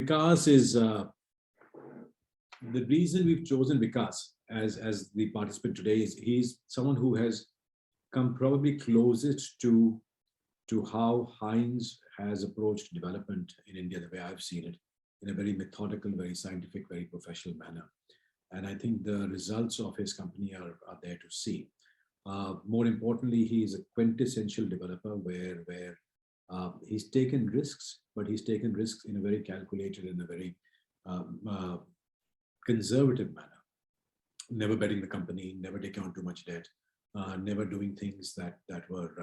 Vikas is the reason we've chosen Vikas as the participant today is he's someone who has come probably closest to how Heinz has approached development in India, the way I've seen it, in a very methodical, very scientific, very professional manner. And I think the results of his company are there to see. More importantly, he is a quintessential developer where he's taken risks, but he's taken risks in a very calculated and a very conservative manner. Never betting the company, never taking on too much debt, never doing things that would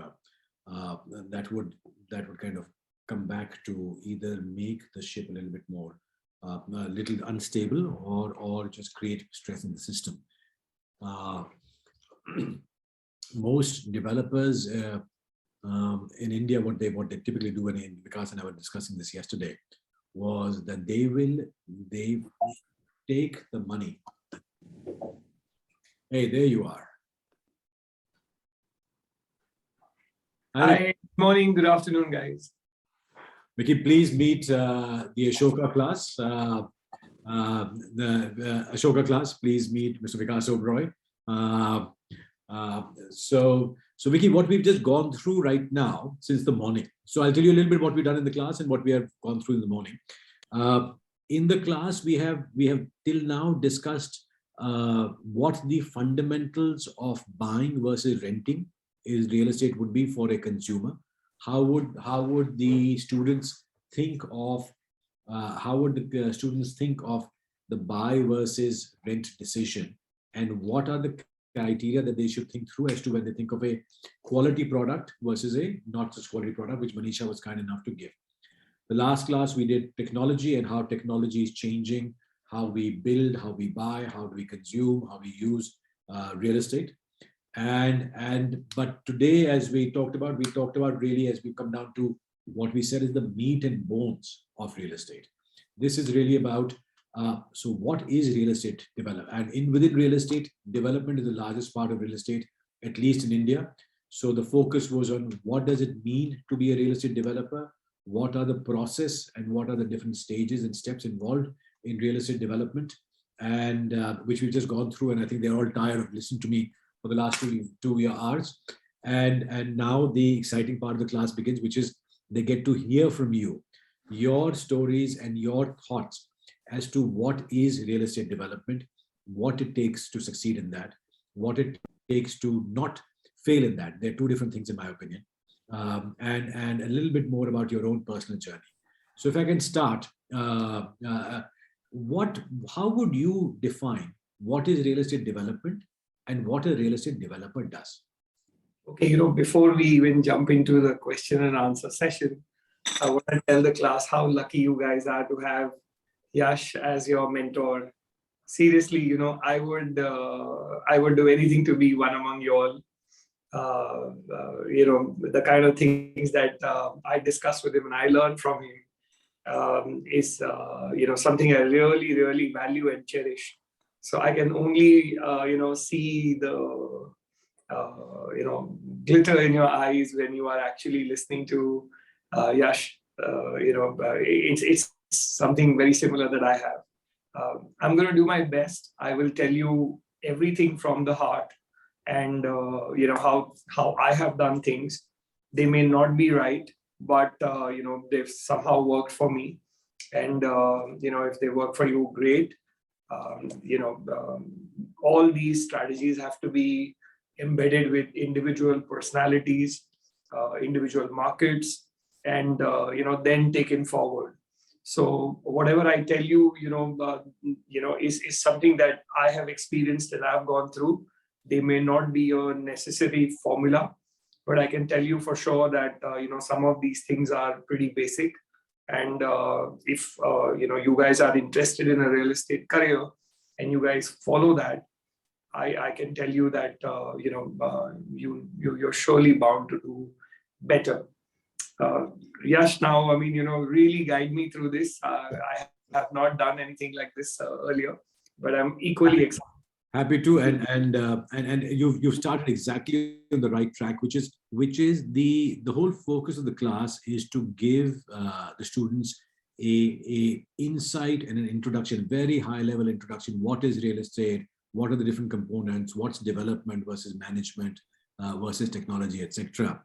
kind of come back to either make the ship a little bit more a little unstable or just create stress in the system. Most developers in India, what they typically do, and Vikas and I were discussing this yesterday, was that they take the money. Hey, there you are. Hi, good morning, good afternoon, guys. Vicky, please meet the Ashoka class. The Ashoka class, please meet Mr. Vikas Oberoi. So Vicky, what we've just gone through right now since the morning. So I'll tell you a little bit what we've done in the class and what we have gone through in the morning. In the class, we have till now discussed what the fundamentals of buying versus renting is real estate would be for a consumer. How would the students think of the buy versus rent decision, and what are the criteria that they should think through as to when they think of a quality product versus a not such quality product, which Manisha was kind enough to give. The last class we did technology and how technology is changing, how we build, how we buy, how do we consume, how we use real estate. But today, as we talked about really, as we come down to what we said is the meat and bones of real estate. This is really about, so what is real estate development? And within real estate, development is the largest part of real estate, at least in India. So the focus was on what does it mean to be a real estate developer? What are the process and what are the different stages and steps involved in real estate development? And which we've just gone through, and I think they're all tired of listening to me for the last two hours. And now the exciting part of the class begins, which is they get to hear from you, your stories and your thoughts as to what is real estate development, what it takes to succeed in that, what it takes to not fail in that. They're two different things in my opinion. And a little bit more about your own personal journey. So if I can start, how would you define what is real estate development and what a real estate developer does? Okay, before we even jump into the question and answer session, I want to tell the class how lucky you guys are to have Yash as your mentor. Seriously, I would do anything to be one among you all. The kind of things that I discuss with him and I learn from him is something I really, really value and cherish. So I can only see the glitter in your eyes when you are actually listening to Yash. It's something very similar that I have. I'm going to do my best. I will tell you everything from the heart, and how I have done things. They may not be right, but they've somehow worked for me. And if they work for you, great. All these strategies have to be embedded with individual personalities, individual markets, and then taken forward. So whatever I tell you, is something that I have experienced and I've gone through. They may not be a necessary formula, but I can tell you for sure that some of these things are pretty basic. And if you guys are interested in a real estate career and you guys follow that, I can tell you that you're surely bound to do better. Yash, now, really guide me through this. I have not done anything like this earlier, but I'm equally excited. Happy to, and you've started exactly on the right track, which is the whole focus of the class is to give the students a insight and an introduction, very high level introduction. What is real estate? What are the different components? What's development versus management versus technology, etc.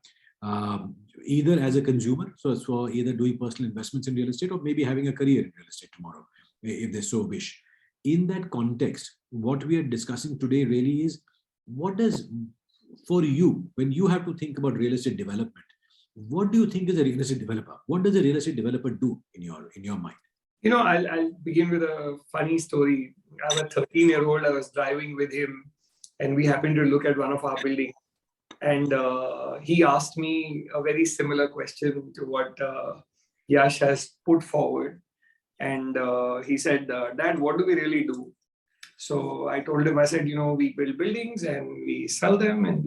Either as a consumer, so it's for either doing personal investments in real estate or maybe having a career in real estate tomorrow, if they so wish. In that context, what we are discussing today really is, what does, for you, when you have to think about real estate development, what do you think is a real estate developer? What does a real estate developer do in your mind? I'll begin with a funny story. I have a 13-year-old. I was driving with him, and we happened to look at one of our buildings. And he asked me a very similar question to what Yash has put forward. And he said, Dad, what do we really do? So I told him, I said, we build buildings and we sell them, and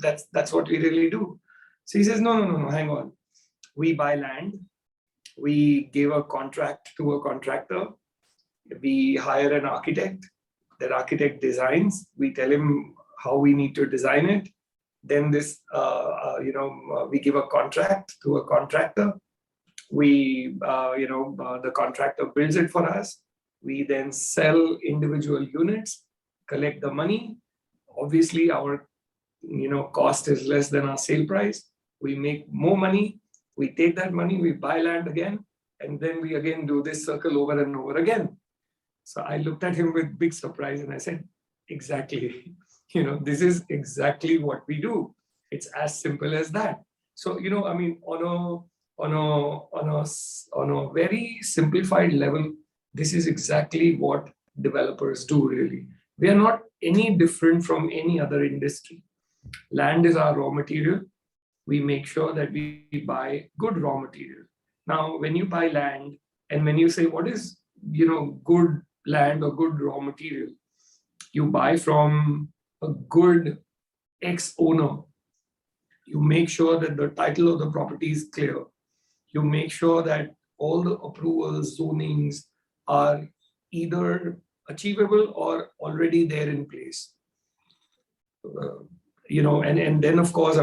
that's what we really do. So he says, no, hang on. We buy land. We give a contract to a contractor. We hire an architect. That architect designs. We tell him how we need to design it. Then we give a contract to a contractor. The contractor builds it for us. We then sell individual units, collect the money. Obviously, our cost is less than our sale price. We make more money. We take that money, we buy land again, and then we again do this circle over and over again. So I looked at him with big surprise and I said, exactly. This is exactly what we do. It's as simple as that. So, on a very simplified level, this is exactly what developers do, really. We are not any different from any other industry. Land is our raw material. We make sure that we buy good raw material. Now, when you buy land, and when you say, what is, good land or good raw material, you buy from a good ex-owner. You make sure that the title of the property is clear. You make sure that all the approvals, zonings are either achievable or already there in place. And then of course,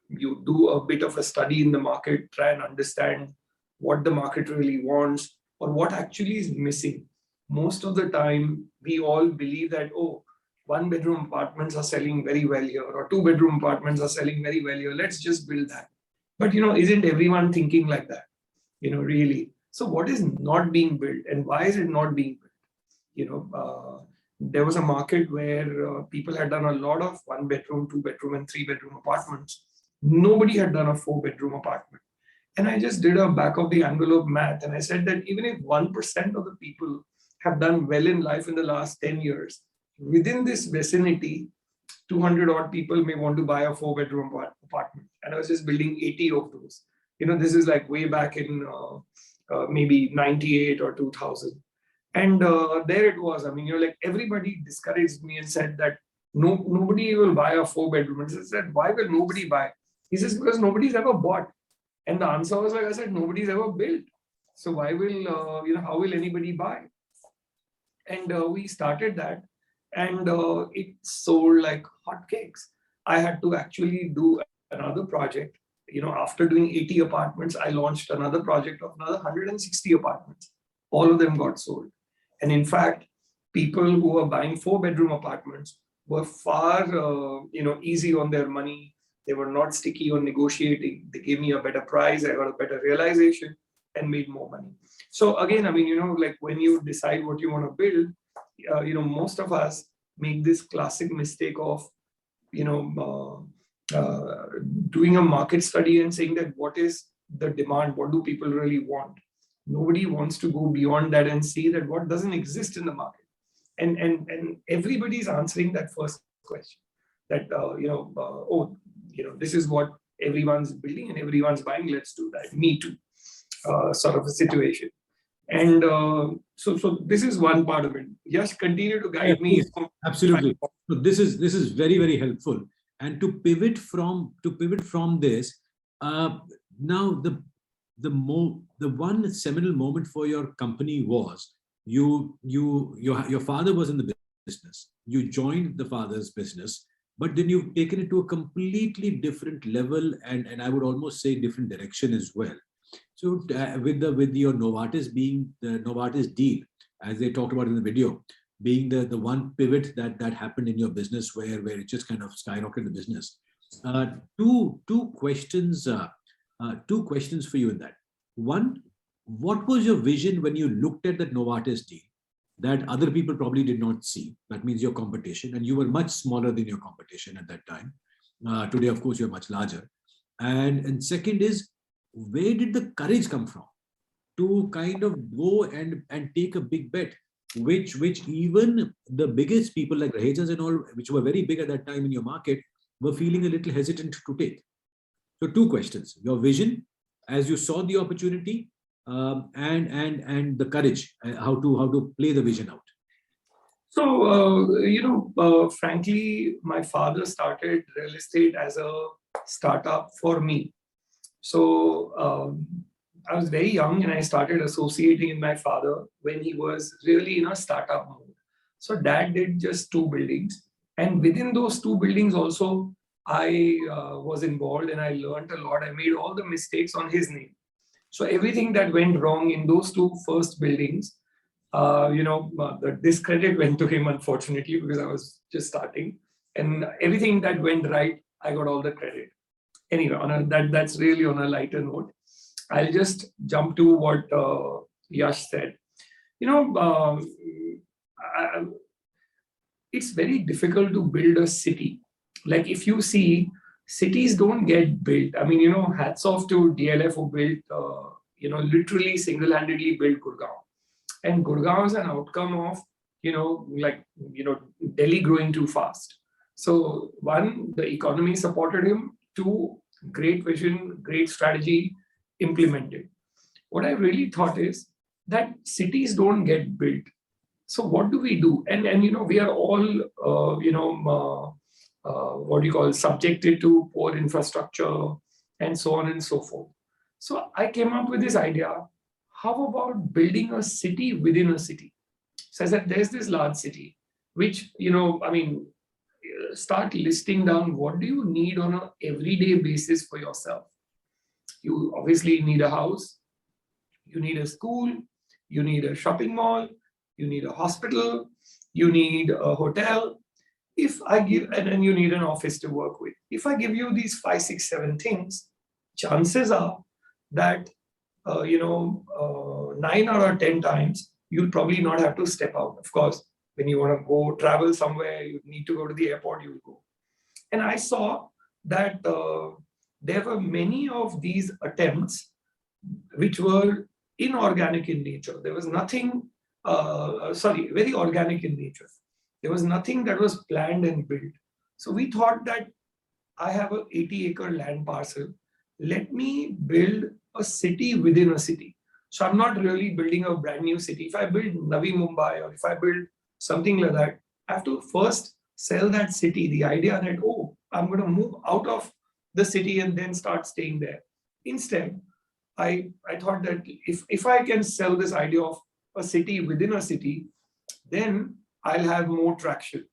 you do a bit of a study in the market, try and understand what the market really wants or what actually is missing. Most of the time, we all believe that, one-bedroom apartments are selling very well here, or two-bedroom apartments are selling very well here. Let's just build that. But, isn't everyone thinking like that? Really. So what is not being built, and why is it not being built? There was a market where people had done a lot of one-bedroom, two-bedroom, and three-bedroom apartments. Nobody had done a four-bedroom apartment. And I just did a back-of-the-envelope math, and I said that even if 1% of the people have done well in life in the last 10 years, within this vicinity, 200 odd people may want to buy a four-bedroom apartment. And I was just building 80 of those. This is like way back in maybe 98 or 2000. And there it was. Everybody discouraged me and said that nobody will buy a four-bedroom. And I said, why will nobody buy? He says, because nobody's ever bought. And the answer was, like I said, nobody's ever built. So why will, how will anybody buy? And we started that, and it sold like hotcakes. I had to actually do another project. After doing 80 apartments, I launched another project of another 160 apartments. All of them got sold. And in fact, people who were buying four-bedroom apartments were far, easy on their money. They were not sticky on negotiating. They gave me a better price. I got a better realization and made more money. So again, like when you decide what you want to build, most of us make this classic mistake of, doing a market study and saying that what is the demand? What do people really want? Nobody wants to go beyond that and see that what doesn't exist in the market. And everybody's answering that first question that, this is what everyone's building and everyone's buying. Let's do that. Me too. Sort of a situation. And so this is one part of it. Just continue to guide me. Absolutely. So this is very, very helpful. And to pivot from this, now the one seminal moment for your company was your father was in the business. You joined the father's business. but then you've taken it to a completely different level, and I would almost say different direction as well. So with your Novartis being the Novartis deal, as they talked about in the video, being the one pivot that happened in your business where it just kind of skyrocketed the business. Uh, two questions for you in that. One, what was your vision when you looked at that Novartis deal that other people probably did not see? That means your competition, and you were much smaller than your competition at that time. Today, of course, you're much larger. And second is, where did the courage come from to kind of go and take a big bet, which even the biggest people like Rahejas and all, which were very big at that time in your market, were feeling a little hesitant to take? So two questions: your vision as you saw the opportunity, and the courage, how to play the vision out. So, frankly, my father started real estate as a startup for me. So, I was very young and I started associating with my father when he was really in a startup mode. So, dad did just two buildings. And within those two buildings, also, I was involved and I learned a lot. I made all the mistakes on his name. So, everything that went wrong in those two first buildings, the discredit went to him, unfortunately, because I was just starting. And everything that went right, I got all the credit. Anyway, that's really on a lighter note. I'll just jump to what Yash said. You know, it's very difficult to build a city. Like if you see, cities don't get built. I mean, hats off to DLF who built, literally single-handedly built Gurgaon. And Gurgaon is an outcome of, Delhi growing too fast. So one, the economy supported him. Two, great vision, great strategy implemented. What I really thought is that cities don't get built. So what do we do? And we are all, what do you call, subjected to poor infrastructure and so on and so forth. So I came up with this idea. How about building a city within a city? So I said, there's this large city, which, start listing down what do you need on an everyday basis for yourself. You obviously need a house, you need a school, you need a shopping mall, you need a hospital, you need a hotel. And then you need an office to work with. If I give you these 5, 6, 7 things, chances are that 9 out of 10 times, you'll probably not have to step out. Of course, when you want to go travel somewhere, you need to go to the airport, you'll go. And I saw that there were many of these attempts which were inorganic in nature. There was nothing, very organic in nature. There was nothing that was planned and built. So we thought that I have an 80-acre land parcel. Let me build a city within a city. So I'm not really building a brand new city. If I build Navi Mumbai or if I build something like that, I have to first sell that city. The idea that, I'm going to move out of the city and then start staying there. Instead, I thought that if I can sell this idea of a city within a city, then I'll have more traction.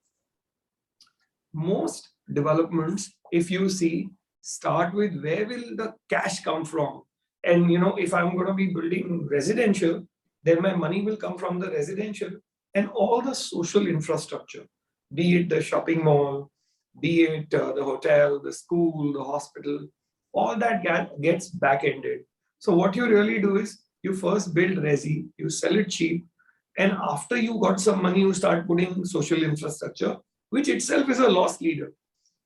Most developments, if you see, start with where will the cash come from? And if I'm going to be building residential, then my money will come from the residential and all the social infrastructure, be it the shopping mall, be it the hotel, the school, the hospital, all that gets back-ended. So what you really do is you first build resi, you sell it cheap, and after you got some money, you start putting social infrastructure, which itself is a loss leader.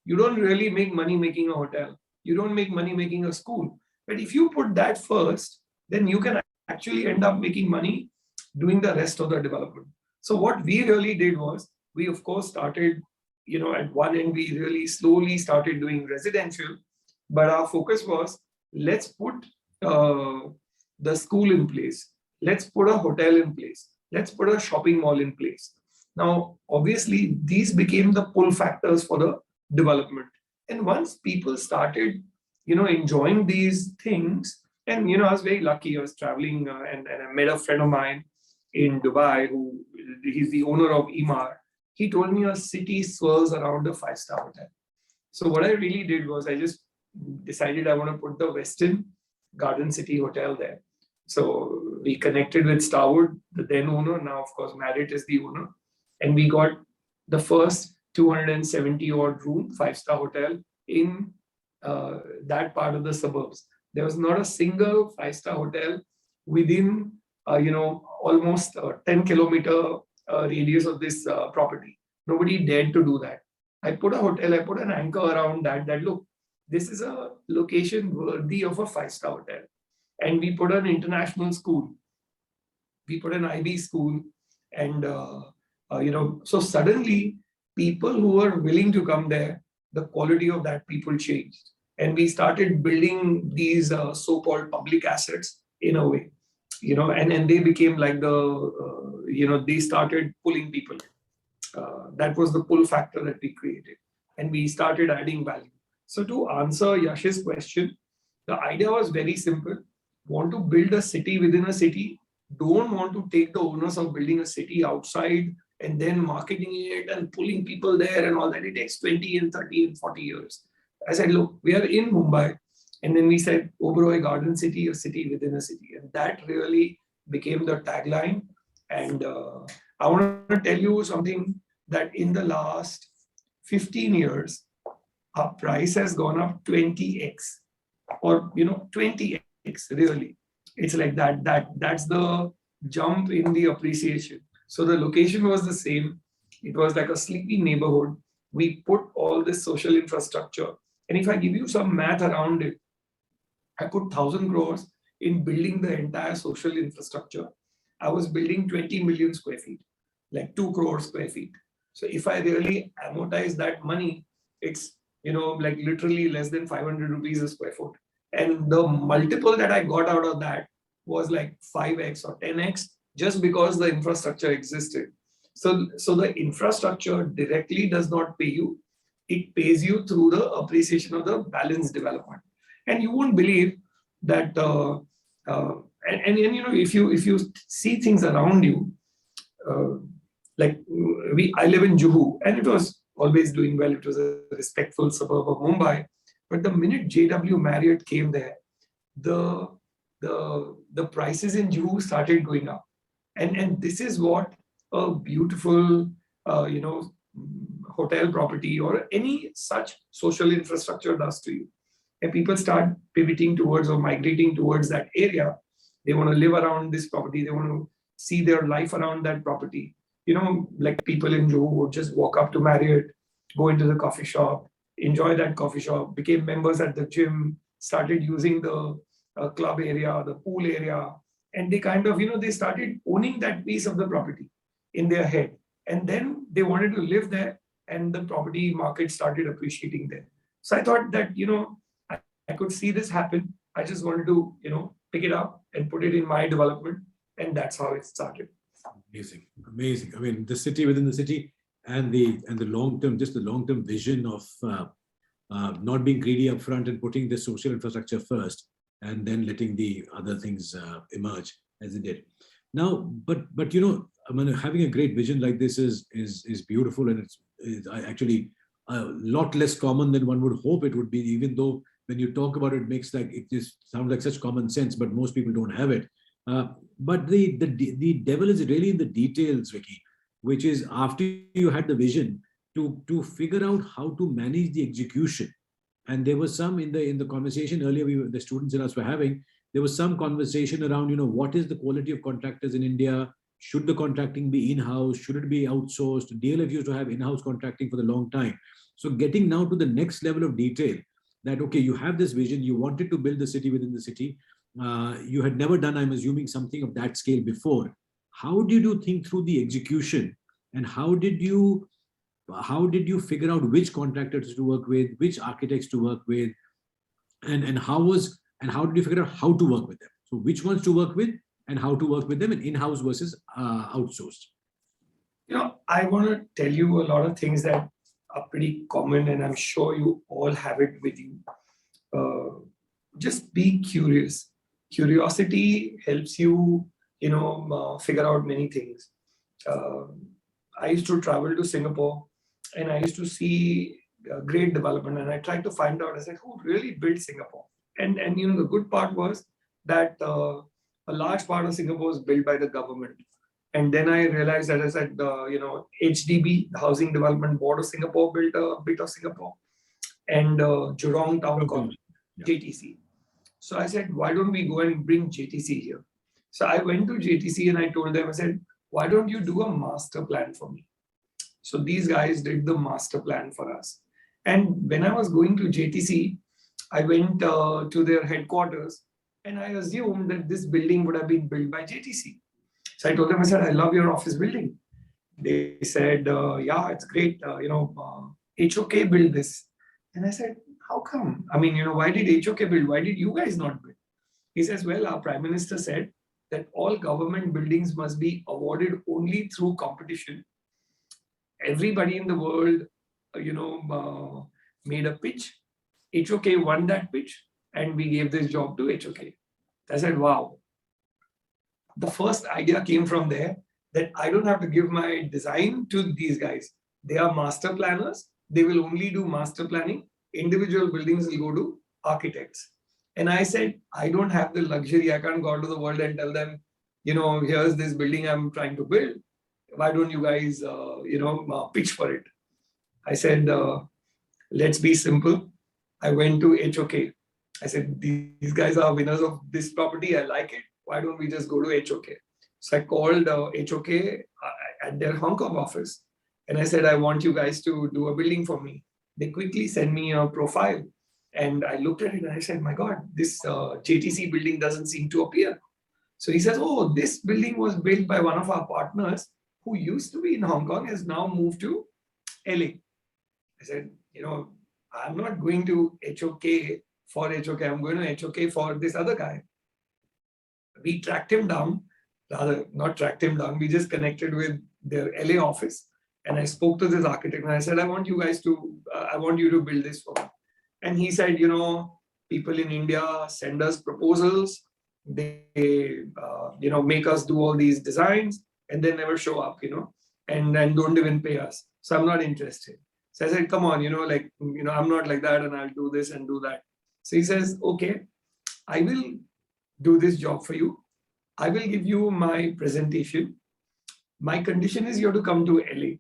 You don't really make money making a hotel. You don't make money making a school. But if you put that first, then you can actually end up making money doing the rest of the development. So what we really did was, we of course started, at one end, we really slowly started doing residential, but our focus was, let's put the school in place. Let's put a hotel in place. Let's put a shopping mall in place. Now, obviously, these became the pull factors for the development. And once people started, enjoying these things, and, I was very lucky. I was traveling and I met a friend of mine in Dubai he's the owner of Emaar. he told me a city swirls around a 5-star hotel. So what I really did was I just decided I want to put the Westin Garden City Hotel there. So we connected with Starwood, the then owner. Now, of course, Marriott is the owner. And we got the first 270 odd room 5-star hotel in that part of the suburbs. There was not a single 5-star hotel within, almost 10-kilometer radius of this property. Nobody dared to do that. I put an anchor around that look, this is a location worthy of a 5-star hotel. And we put an international school. We put an IB school. And, so suddenly people who were willing to come there, the quality of that people changed. And we started building these so-called public assets in a way, and they became like they started pulling people. That was the pull factor that we created. And we started adding value. So to answer Yash's question, the idea was very simple. Want to build a city within a city, don't want to take the onus of building a city outside and then marketing it and pulling people there and all that. It takes 20 and 30 and 40 years. I said, look, we are in Mumbai. And then we said, Oberoi Garden City, a city within a city. And that really became the tagline. And I want to tell you something that in the last 15 years, our price has gone up 20x or, 20x really. It's like that's the jump in the appreciation. So the location was the same. It was like a sleepy neighborhood. We put all this social infrastructure. And if I give you some math around it, I put 1,000 crores in building the entire social infrastructure. I was building 20 million square feet, like 2 crore square feet. So if I really amortize that money, it's, like literally less than 500 rupees a square foot. And the multiple that I got out of that was like 5x or 10x just because the infrastructure existed. So the infrastructure directly does not pay you. It pays you through the appreciation of the balanced development. And you won't believe that, if you see things around you, I live in Juhu, and it was always doing well. It was a respectful suburb of Mumbai. But the minute JW Marriott came there, the prices in Juhu started going up. And this is what a beautiful, hotel property or any such social infrastructure does to you. And people start pivoting towards or migrating towards that area. They want to live around this property. They want to see their life around that property. Like people in Juhu would just walk up to Marriott, go into the coffee shop, enjoy that coffee shop, became members at the gym, started using the club area, the pool area. And they kind of, they started owning that piece of the property in their head. And then they wanted to live there, and the property market started appreciating there. So I thought that, I could see this happen. I just wanted to, pick it up and put it in my development. And that's how it started. Amazing. I mean, the city within the city and the long-term, just the long-term vision of not being greedy upfront and putting the social infrastructure first, and then letting the other things emerge as it did. Now, but I mean, having a great vision like this is beautiful, and it's actually a lot less common than one would hope it would be. Even though when you talk about it, it makes like it just sounds like such common sense, but most people don't have it. But the devil is really in the details, Vicky, which is after you had the vision to figure out how to manage the execution. And there was some in the conversation earlier, the students and us were having, there was some conversation around, what is the quality of contractors in India? Should the contracting be in-house? Should it be outsourced? DLF used to have in-house contracting for the long time. So getting now to the next level of detail that, okay, you have this vision, you wanted to build the city within the city. You had never done, I'm assuming, something of that scale before. How did you think through the execution, and how did you figure out which contractors to work with, which architects to work with, and how did you figure out how to work with them? So which ones to work with and how to work with them, and in-house versus outsourced? I want to tell you a lot of things that are pretty common, and I'm sure you all have it with you. Just be curious. Curiosity helps you, figure out many things. I used to travel to Singapore and I used to see great development, and I tried to find out, I said, who really built Singapore? And the good part was that a large part of Singapore was built by the government. And then I realized that I said, HDB, the Housing Development Board of Singapore, built a bit of Singapore, and Jurong Town College, JTC. So I said, why don't we go and bring JTC here? So I went to JTC and I told them, I said, why don't you do a master plan for me? So these guys did the master plan for us. And when I was going to JTC, I went to their headquarters and I assumed that this building would have been built by JTC. So I told them, I said, I love your office building. They said, yeah, it's great. HOK build this. And I said, how come? I mean, why did HOK build? Why did you guys not build? He says, well, our Prime Minister said that all government buildings must be awarded only through competition. Everybody in the world, made a pitch. HOK won that pitch and we gave this job to HOK. I said, wow. The first idea came from there, that I don't have to give my design to these guys. They are master planners. They will only do master planning. Individual buildings will go to architects. And I said, I don't have the luxury. I can't go out to the world and tell them, here's this building I'm trying to build. Why don't you guys, pitch for it? I said, let's be simple. I went to HOK. I said, these guys are winners of this property. I like it. Why don't we just go to HOK? So I called HOK at their Hong Kong office. And I said, I want you guys to do a building for me. They quickly sent me a profile. And I looked at it and I said, my God, this JTC building doesn't seem to appear. So he says, oh, this building was built by one of our partners who used to be in Hong Kong, has now moved to LA. I said, I'm not going to HOK for HOK. I'm going to HOK for this other guy. We tracked him down, rather not tracked him down. We just connected with their LA office. And I spoke to this architect and I said, I want you to build this for me. And he said, people in India send us proposals. They, make us do all these designs and they never show up, and don't even pay us. So I'm not interested. So I said, come on, I'm not like that and I'll do this and do that. So he says, okay, I will do this job for you. I will give you my presentation. My condition is you have to come to LA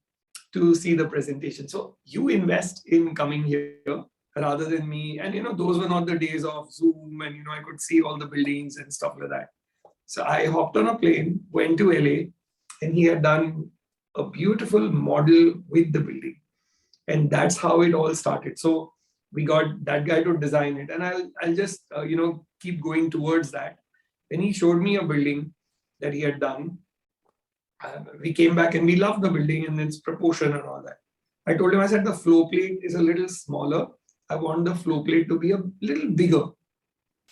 to see the presentation. So you invest in coming here rather than me. And, those were not the days of Zoom and, I could see all the buildings and stuff like that. So I hopped on a plane, went to LA, and he had done a beautiful model with the building. And that's how it all started. So we got that guy to design it. And I'll just, keep going towards that. Then he showed me a building that he had done. We came back and we loved the building and its proportion and all that. I told him, I said, the flow plate is a little smaller. I want the flow plate to be a little bigger.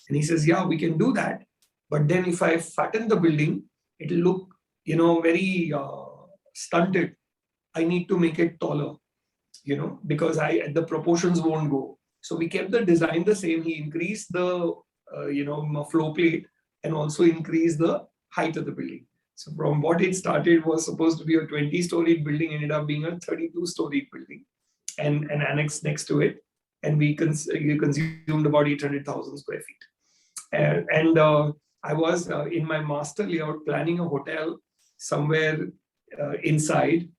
And he says, yeah, we can do that. But then if I fatten the building, it'll look, very stunted. I need to make it taller, because the proportions won't go. So we kept the design the same. He increased the, flow plate and also increased the height of the building. So from what it started was supposed to be a 20-storied building, ended up being a 32-storied building and an annex next to it. And we consumed about 800,000 square feet. I was in my master layout planning a hotel somewhere inside.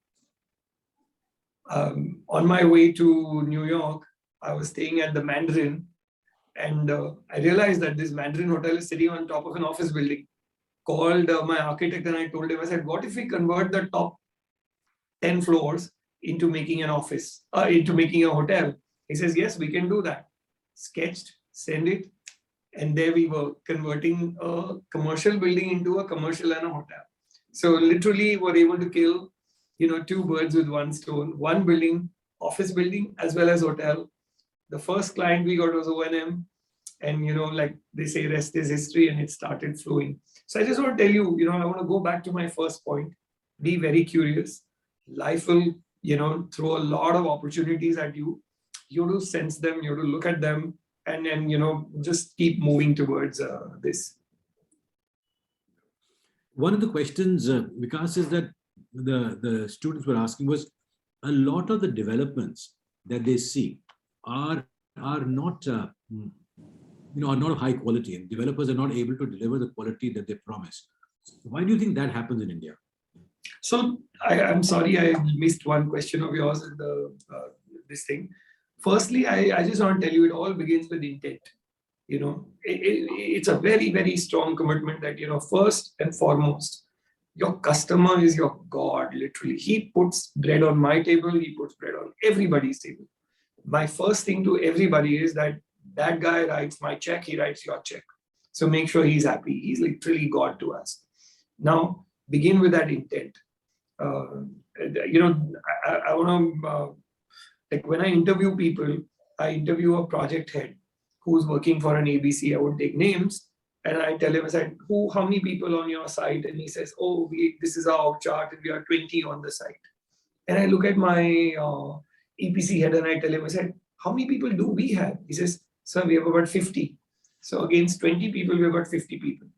On my way to New York, I was staying at the Mandarin, and I realized that this Mandarin hotel is sitting on top of an office building. Called my architect and I told him, I said, what if we convert the top 10 floors into making an office, into making a hotel? He says, yes, we can do that. Sketched, send it. And there we were converting a commercial building into a commercial and a hotel. So literally we're able to kill, two birds with one stone, one building, office building, as well as hotel. The first client we got was O&M. And, like they say, rest is history, and it started flowing. So I just want to tell you, I want to go back to my first point. Be very curious. Life will, throw a lot of opportunities at you. You have to sense them, you have to look at them, and then, just keep moving towards this. One of the questions, Vikas, is that the students were asking was a lot of the developments that they see are not are not of high quality, and developers are not able to deliver the quality that they promise. Why do you think that happens in India? So I'm sorry I missed one question of yours in the this thing. Firstly, I just want to tell you it all begins with intent. It's a very, very strong commitment that, first and foremost, your customer is your God, literally. He puts bread on my table, he puts bread on everybody's table. My first thing to everybody is that that guy writes my check, he writes your check. So make sure he's happy. He's literally God to us. Now, begin with that intent. I want to, like when I interview people, I interview a project head who's working for an ABC. I would take names and I tell him, I said, how many people on your site? And he says, oh, this is our chart and we are 20 on the site. And I look at my EPC head and I tell him, I said, how many people do we have? He says, sir, we have about 50. So against 20 people, we have about 50 people.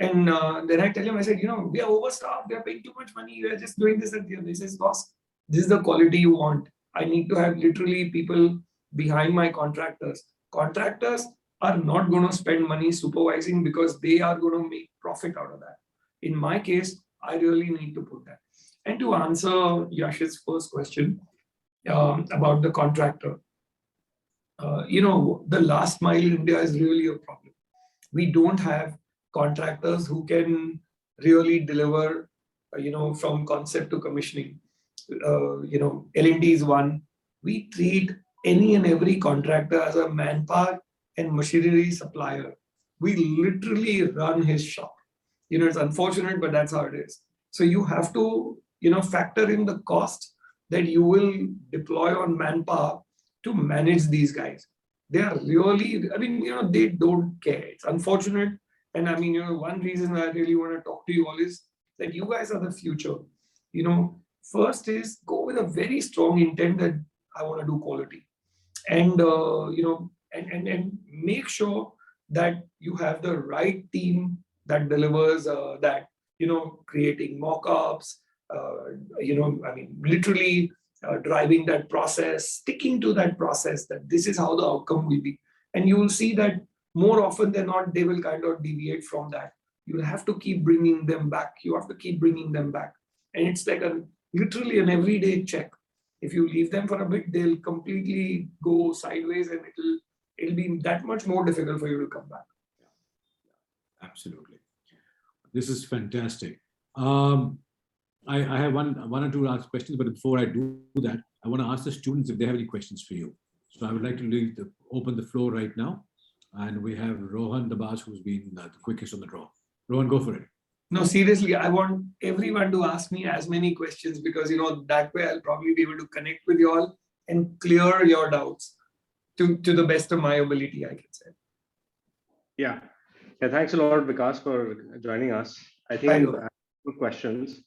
And then I tell him, I said, we are overstaffed, we are paying too much money, we are just doing this and this. He says, boss, this is the quality you want. I need to have literally people behind my contractors. Contractors are not going to spend money supervising because they are going to make profit out of that. In my case, I really need to put that. And to answer Yash's first question about the contractor, the last mile in India is really a problem. We don't have contractors who can really deliver, from concept to commissioning. L&D is one. We treat any and every contractor as a manpower and machinery supplier. We literally run his shop. It's unfortunate, but that's how it is. So you have to, factor in the cost that you will deploy on manpower to manage these guys. They are really, they don't care. It's unfortunate. And one reason I really want to talk to you all is that you guys are the future. First is go with a very strong intent that I want to do quality. And, and make sure that you have the right team that delivers that, creating mock-ups, literally driving that process, sticking to that process, that this is how the outcome will be. And you will see that more often than not, they will kind of deviate from that. You'll have to keep bringing them back. You have to keep bringing them back. And it's like literally an everyday check. If you leave them for a bit, they'll completely go sideways and it'll be that much more difficult for you to come back. Absolutely. This is fantastic. I have one or two last questions, but before I do that, I want to ask the students if they have any questions for you. So I would like to open the floor right now. And we have Rohan Dabas, who's been the quickest on the draw. Rohan, go for it. No, seriously, I want everyone to ask me as many questions because, that way I'll probably be able to connect with you all and clear your doubts to the best of my ability, I can say. Yeah, thanks a lot, Vikas, for joining us. I think I have two questions.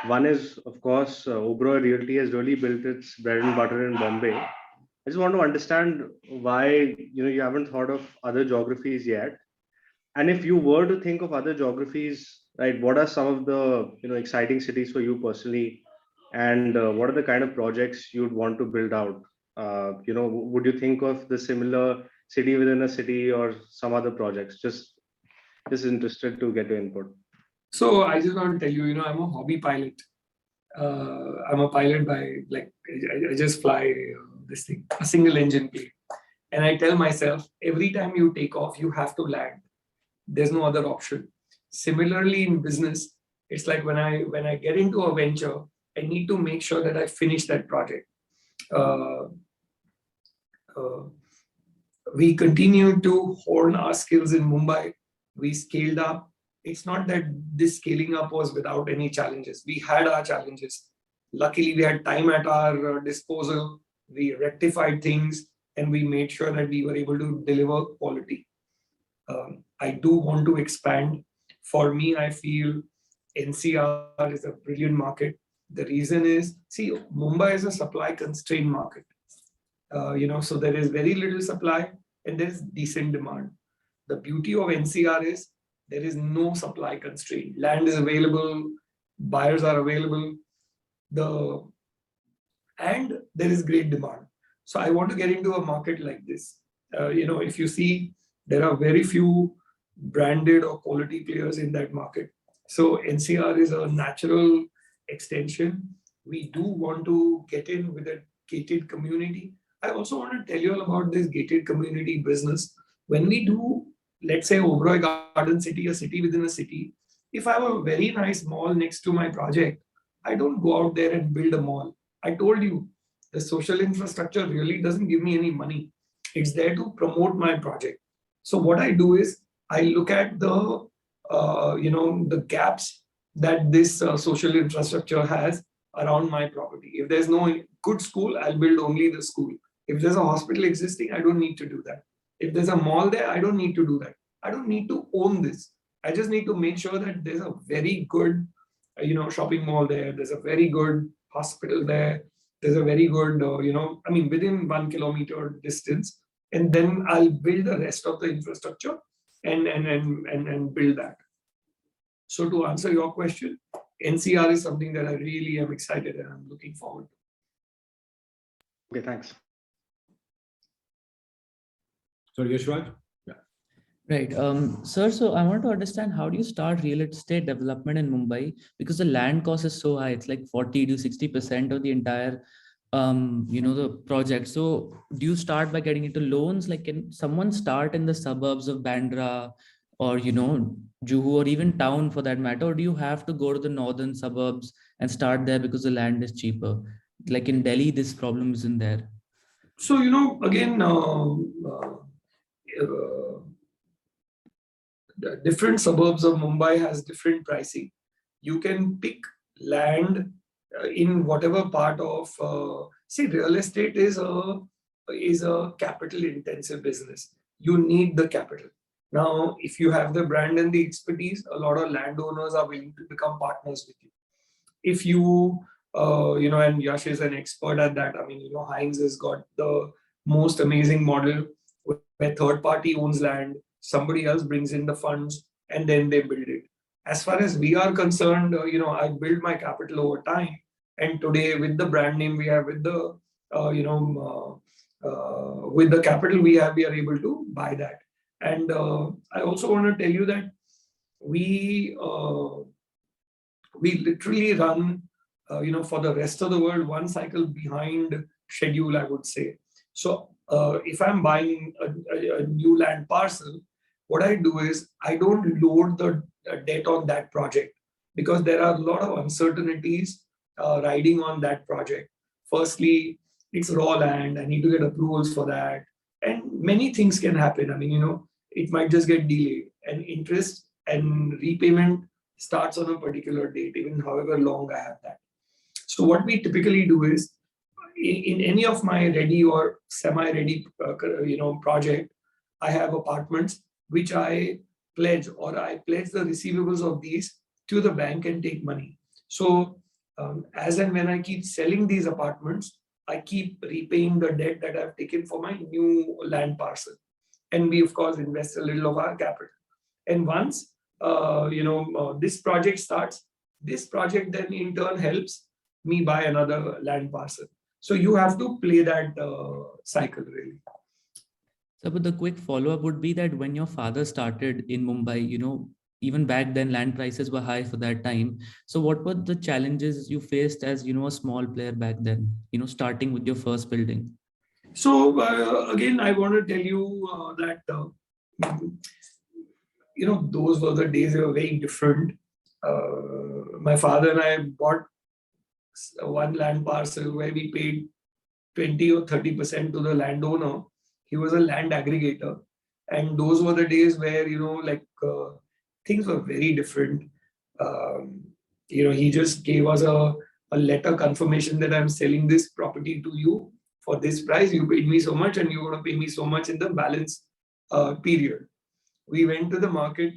One is, of course, Oberoi Realty has really built its bread and butter in Bombay. I just want to understand why you haven't thought of other geographies yet. And if you were to think of other geographies, right, what are some of the exciting cities for you personally? And what are the kind of projects you'd want to build out? Would you think of the similar city within a city or some other projects? Just interested to get your input. So I just want to tell you, I'm a hobby pilot. I'm a pilot by I just fly this thing, a single engine plane. And I tell myself, every time you take off, you have to land. There's no other option. Similarly, in business, it's like when I get into a venture, I need to make sure that I finish that project. We continue to hone our skills in Mumbai. We scaled up. It's not that this scaling up was without any challenges. We had our challenges. Luckily, we had time at our disposal. We rectified things and we made sure that we were able to deliver quality. I do want to expand. For me, I feel NCR is a brilliant market. The reason is, Mumbai is a supply constrained market. So there is very little supply and there is decent demand. The beauty of NCR is there is no supply constraint. Land is available, buyers are available. and there is great demand. So I want to get into a market like this. If you see, there are very few branded or quality players in that market. So NCR is a natural extension. We do want to get in with a gated community. I also want to tell you all about this gated community business. When we do, let's say, Oberoi Garden City, a city within a city, if I have a very nice mall next to my project, I don't go out there and build a mall. I told you, the social infrastructure really doesn't give me any money. It's there to promote my project. So what I do is I look at the gaps that this social infrastructure has around my property. If there's no good school, I'll build only the school. If there's a hospital existing, I don't need to do that. If there's a mall there, I don't need to do that. I don't need to own this. I just need to make sure that there's a very good, shopping mall there. There's a very good hospital there. There's a very good, within 1 kilometer distance. And then I'll build the rest of the infrastructure and build that. So to answer your question, NCR is something that I really am excited and I'm looking forward to. Okay, thanks. Sorry, Yashwant? Right. Sir, so I want to understand, how do you start real estate development in Mumbai? Because the land cost is so high. It's like 40 to 60% of the entire, the project. So do you start by getting into loans? Like, can someone start in the suburbs of Bandra or, Juhu, or even town for that matter? Or do you have to go to the northern suburbs and start there because the land is cheaper? Like in Delhi, this problem isn't there. So, again, the different suburbs of Mumbai has different pricing. You can pick land in whatever part of real estate is a capital intensive business. You need the capital. Now, if you have the brand and the expertise, a lot of landowners are willing to become partners with you. If you and Yash is an expert at that. Heinz has got the most amazing model where third party owns land, somebody else brings in the funds, and then they build it. As far as we are concerned, I build my capital over time. And today, with the brand name we have, with the capital we have, we are able to buy that. And I also want to tell you that we literally run, for the rest of the world, one cycle behind schedule, I would say. So if I'm buying a new land parcel, what I do is I don't load the debt on that project because there are a lot of uncertainties riding on that project. Firstly, it's raw land. I need to get approvals for that. And many things can happen. It might just get delayed, and interest and repayment starts on a particular date, even however long I have that. So what we typically do is, in any of my ready or semi-ready, project, I have apartments which I pledge, or I pledge the receivables of these to the bank and take money. So as and when I keep selling these apartments, I keep repaying the debt that I've taken for my new land parcel. And we, of course, invest a little of our capital. And once, this project starts, this project then in turn helps me buy another land parcel. So you have to play that cycle, really. So, but the quick follow-up would be that when your father started in Mumbai, even back then land prices were high for that time. So what were the challenges you faced as, a small player back then, starting with your first building? So again, I want to tell you that, those were the days, they were very different. My father and I bought one land parcel where we paid 20 or 30% to the landowner. He was a land aggregator. And those were the days where, things were very different. He just gave us a letter confirmation that I'm selling this property to you for this price. You paid me so much and you're going to pay me so much in the balance period. We went to the market.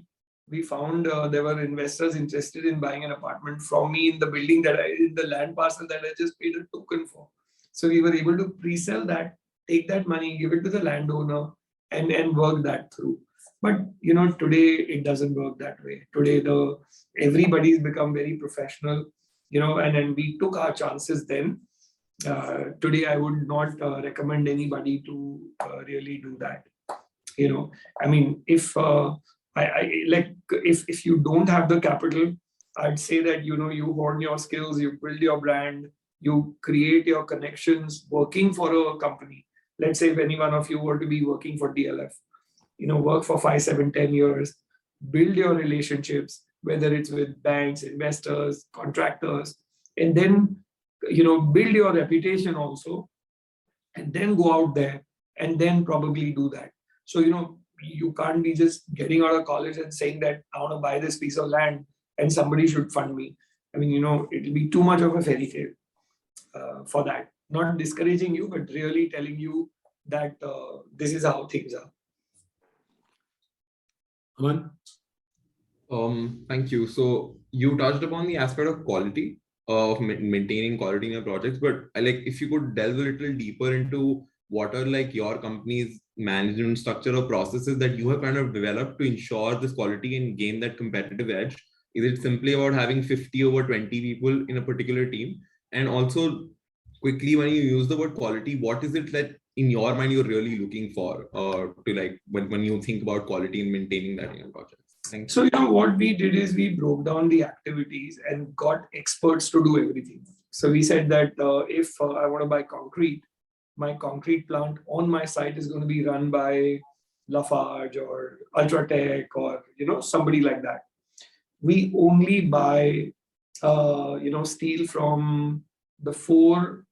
We found there were investors interested in buying an apartment from me in the building in the land parcel that I just paid a token for. So we were able to pre-sell that, take that money, give it to the landowner, and work that through. But today it doesn't work that way. Today everybody's become very professional. and then we took our chances then. Today, I would not recommend anybody to really do that. I mean, if if you don't have the capital, I'd say that you hone your skills, you build your brand, you create your connections working for a company. Let's say if any one of you were to be working for DLF, work for 5, 7, 10 years, build your relationships, whether it's with banks, investors, contractors, and then build your reputation also, and then go out there and then probably do that. So you can't be just getting out of college and saying that I want to buy this piece of land and somebody should fund me. I mean, it'll be too much of a fairy tale for that. Not discouraging you, but really telling you that this is how things are. Aman? Thank you. So you touched upon the aspect of quality, of maintaining quality in your projects, but if you could delve a little deeper into what are your company's management structure or processes that you have kind of developed to ensure this quality and gain that competitive edge. Is it simply about having 50 over 20 people in a particular team? And also quickly, when you use the word quality, what is it that in your mind you're really looking for to when you think about quality and maintaining that in your projects? Thanks. So what we did is we broke down the activities and got experts to do everything. So we said that if I want to buy concrete, my concrete plant on my site is going to be run by Lafarge or Ultratech or somebody like that. We only buy steel from the 4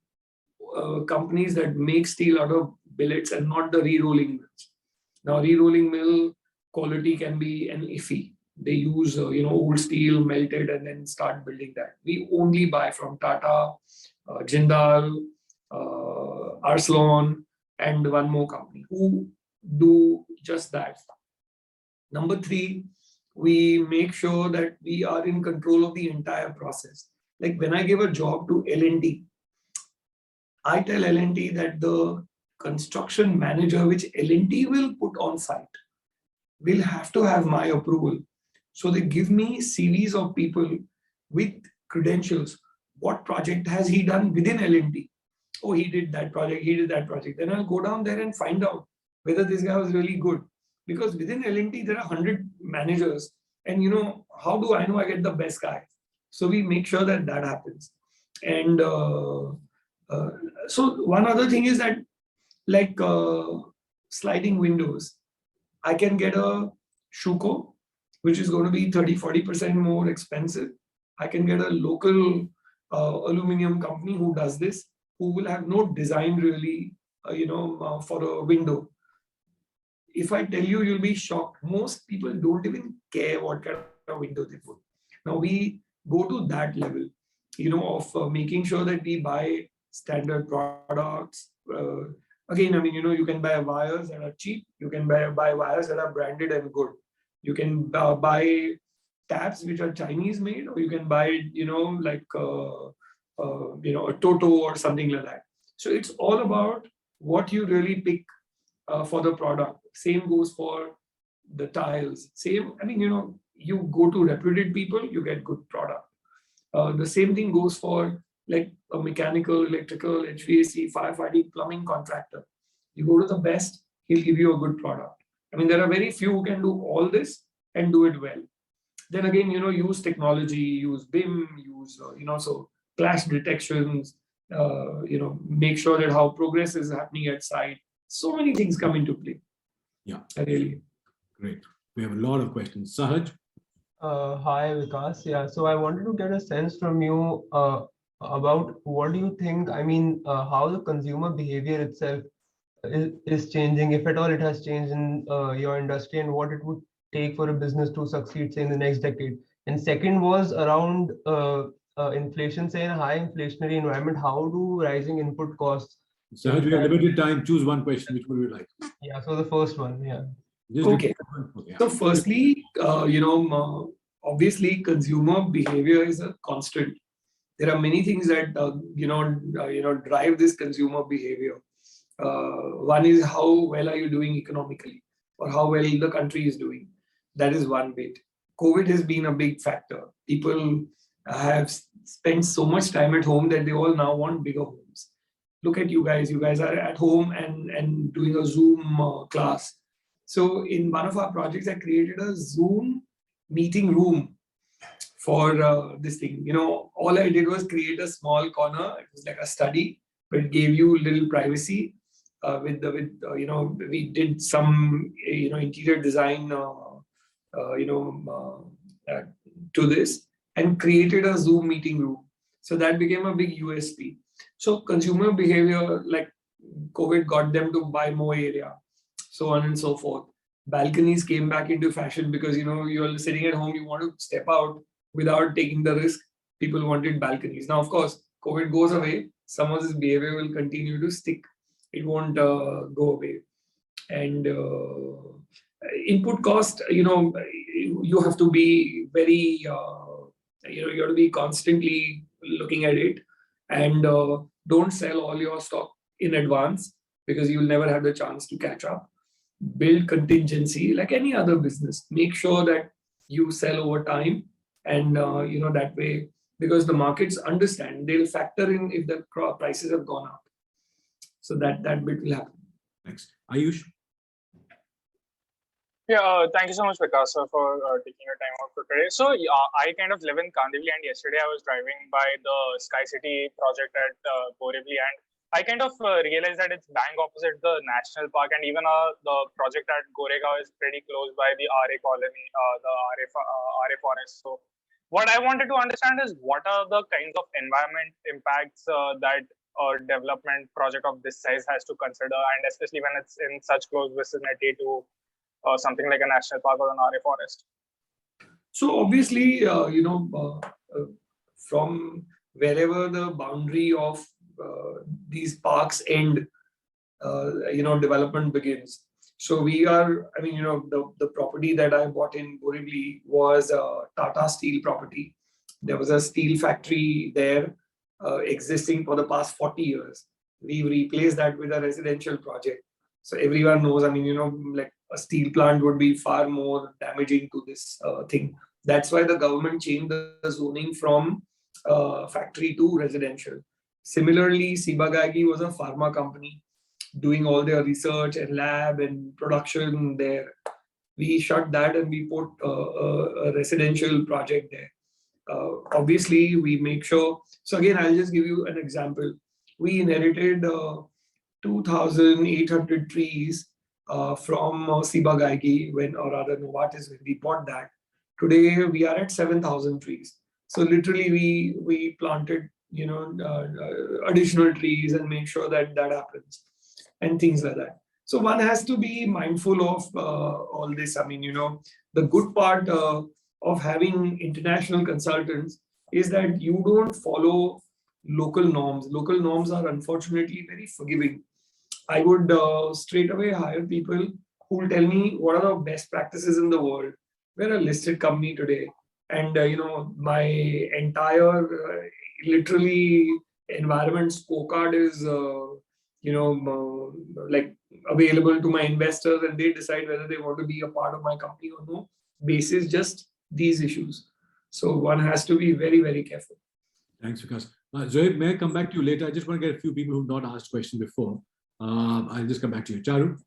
companies that make steel out of billets and not the re-rolling mills. Now re-rolling mill quality can be an iffy. They use old steel melted and then start building that. We only buy from Tata, Jindal, Arcelon, and one more company who do just that. Number 3, we make sure that we are in control of the entire process. Like when I give a job to L&T, I tell L&T that the construction manager which L&T will put on site will have to have my approval. So they give me CVs of people with credentials. What project has he done within L&T? Oh, he did that project, he did that project. Then I'll go down there and find out whether this guy was really good. Because within L&T, there are 100 managers. And how do I know I get the best guy? So we make sure that that happens. And so one other thing is that sliding windows, I can get a Shuko, which is going to be 30-40% more expensive. I can get a local aluminum company who does this, who will have no design really, for a window. If I tell you, you'll be shocked. Most people don't even care what kind of window they put. Now we go to that level, of making sure that we buy standard products. Again, I mean, you can buy wires that are cheap. You can buy wires that are branded and good. You can buy taps which are Chinese made, or you can buy, a Toto or something like that. So it's all about what you really pick for the product. Same goes for the tiles. Same, I mean, you go to reputed people, you get good product. The same thing goes for like a mechanical, electrical, HVAC, firefighting, plumbing contractor. You go to the best, he'll give you a good product. I mean, there are very few who can do all this and do it well. Then again, use technology, use BIM, use, so clash detections, make sure that how progress is happening at site. So many things come into play. Yeah. Really. Great. We have a lot of questions. Sahaj? Hi, Vikas. Yeah, so I wanted to get a sense from you about what do you think, I mean, how the consumer behavior itself is changing, if at all it has changed in your industry, and what it would take for a business to succeed, say, in the next decade. And second was around inflation, say in a high inflationary environment, how do rising input costs? Sahaj, we have limited time. Choose one question. Which one would you like? Yeah, so the first one, yeah. Just Okay. So firstly, obviously consumer behavior is a constant. There are many things that, drive this consumer behavior. One is how well are you doing economically, or how well the country is doing. That is one bit. COVID has been a big factor. People have spend so much time at home that they all now want bigger homes. Look at you guys. You guys are at home and doing a Zoom class. So in one of our projects, I created a Zoom meeting room for this thing. All I did was create a small corner. It was like a study, but it gave you little privacy. We did some interior design to this and created a Zoom meeting room. So that became a big USP. So consumer behavior, like COVID got them to buy more area, so on and so forth. Balconies came back into fashion because you're sitting at home, you want to step out without taking the risk. People wanted balconies. Now, of course, COVID goes away, some of this behavior will continue to stick. It won't go away. And input cost, you have to be very, you have to be constantly looking at it, and don't sell all your stock in advance because you'll never have the chance to catch up. Build contingency like any other business. Make sure that you sell over time, and that way, because the markets understand, they'll factor in if the prices have gone up. So that bit will happen. Thanks. Ayush? Yeah, thank you so much, Vikas, for taking your time out for today. So I kind of live in Kandivali, and yesterday I was driving by the Sky City project at Borivali, and I kind of realized that it's bang opposite the national park, and even the project at Goregaon is pretty close by the RA colony, the RA forest. So what I wanted to understand is what are the kinds of environment impacts that a development project of this size has to consider, and especially when it's in such close vicinity to something like a national park or an RA forest. So obviously, from wherever the boundary of these parks end, development begins. So we are, the property that I bought in Borivali was a Tata Steel property. There was a steel factory there existing for the past 40 years. We replaced that with a residential project. So everyone knows, like a steel plant would be far more damaging to this thing. That's why the government changed the zoning from factory to residential. Similarly, Ciba-Geigy was a pharma company doing all their research and lab and production there. We shut that and we put a residential project there. Obviously, we make sure. So again, I'll just give you an example. We inherited 2,800 trees from Ciba-Geigy or rather Novartis when we bought that. Today we are at 7,000 trees. So literally we planted additional trees and make sure that happens and things like that. So one has to be mindful of all this. The good part of having international consultants is that you don't follow local norms. Local norms are unfortunately very forgiving. I would straight away hire people who will tell me what are the best practices in the world. We're a listed company today, and my entire literally environment scorecard is like available to my investors, and they decide whether they want to be a part of my company or no, basis just these issues. So one has to be very, very careful. Thanks, Vikas. Zoe, may I come back to you later? I just want to get a few people who've not asked questions before. I'll just come back to you. Charu?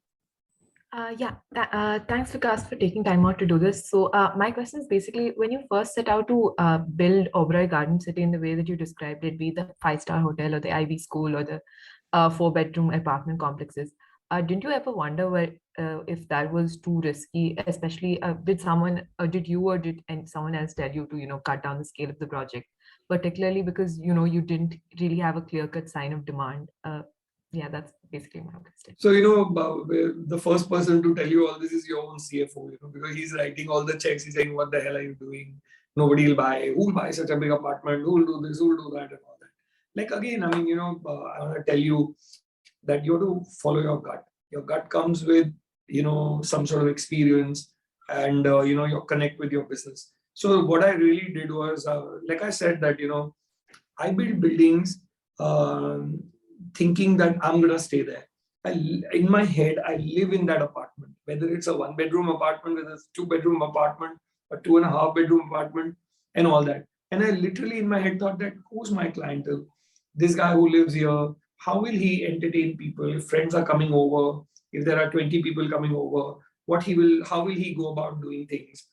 Thanks, Vikas, for taking time out to do this. So my question is basically, when you first set out to build Oberoi Garden City in the way that you described it, be the 5-star hotel or the Ivy School or the 4-bedroom apartment complexes, didn't you ever wonder if that was too risky, especially did you or did someone else tell you to, cut down the scale of the project, particularly because, you didn't really have a clear-cut sign of demand? That's basically my question. So, the first person to tell you all this is your own CFO, because he's writing all the checks. He's saying, what the hell are you doing? Nobody will buy. Who will buy such a big apartment? Who will do this? Who will do that? And all that. Like, again, I want to tell you that you have to follow your gut. Your gut comes with, some sort of experience and, your connect with your business. So what I really did was, like I said, that, I build buildings thinking that I'm going to stay there. In my head, I live in that apartment, whether it's a 1-bedroom apartment, whether it's a 2-bedroom apartment, a 2.5-bedroom apartment, and all that. And I literally in my head thought that who's my clientele? This guy who lives here, how will he entertain people? If friends are coming over, if there are 20 people coming over, how will he go about doing things?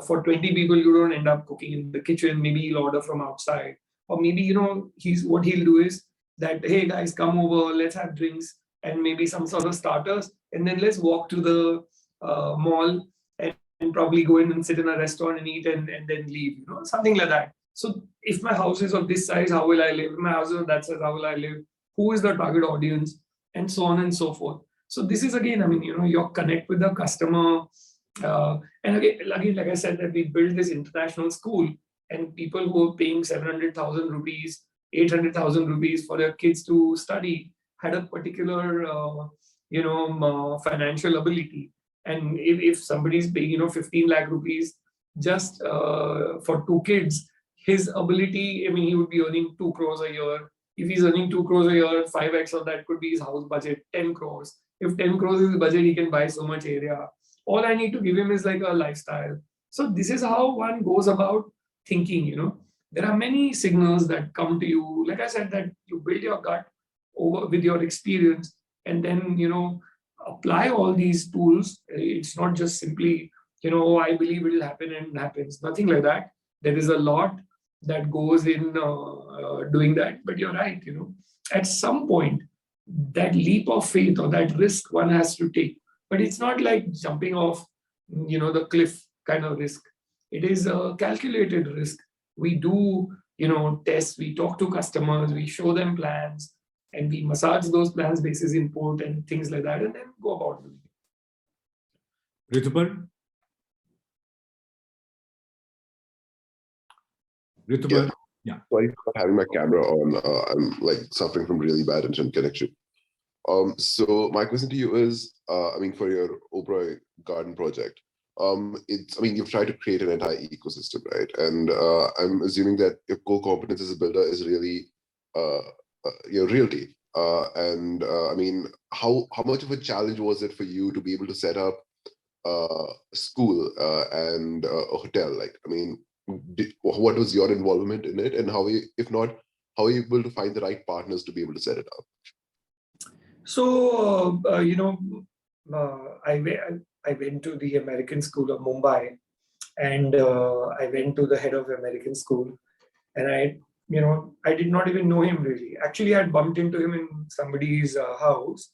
For 20 people, you don't end up cooking in the kitchen. Maybe he'll order from outside. Or maybe, what he'll do is that, hey guys, come over, let's have drinks and maybe some sort of starters. And then let's walk to the mall and probably go in and sit in a restaurant and eat and then leave, something like that. So if my house is of this size, how will I live? If my house is of that size, how will I live? Who is the target audience? And so on and so forth. So this is again, your connect with the customer. And again, like I said, that we built this international school and people who are paying 700,000 rupees, 800,000 rupees for their kids to study had a particular, financial ability. And if somebody's paying, 15 lakh rupees just for 2 kids, his ability, he would be earning 2 crores a year. If he's earning 2 crores a year, 5x of that could be his house budget, 10 crores. If 10 crores is the budget, he can buy so much area. All I need to give him is like a lifestyle. So this is how one goes about thinking, There are many signals that come to you. Like I said, that you build your gut over with your experience and then, apply all these tools. It's not just simply, I believe it will happen and it happens. Nothing like that. There is a lot that goes in doing that. But you're right, at some point, that leap of faith or that risk one has to take. But it's not like jumping off, the cliff kind of risk. It is a calculated risk. We do, tests, we talk to customers, we show them plans, and we massage those plans basis input and things like that, and then go about doing it. Ritupar? Ritupar? Yeah. Sorry for not having my camera on. I'm like suffering from really bad internet connection. So my question to you is, for your Oberoi Garden project, you've tried to create an entire ecosystem, right? And I'm assuming that your core competence as a builder is really your realty. How much of a challenge was it for you to be able to set up a school and a hotel? What was your involvement in it, and if not, how are you able to find the right partners to be able to set it up? So, I went to the American School of Mumbai, and I went to the head of American School, and I did not even know him really. Actually, I had bumped into him in somebody's house,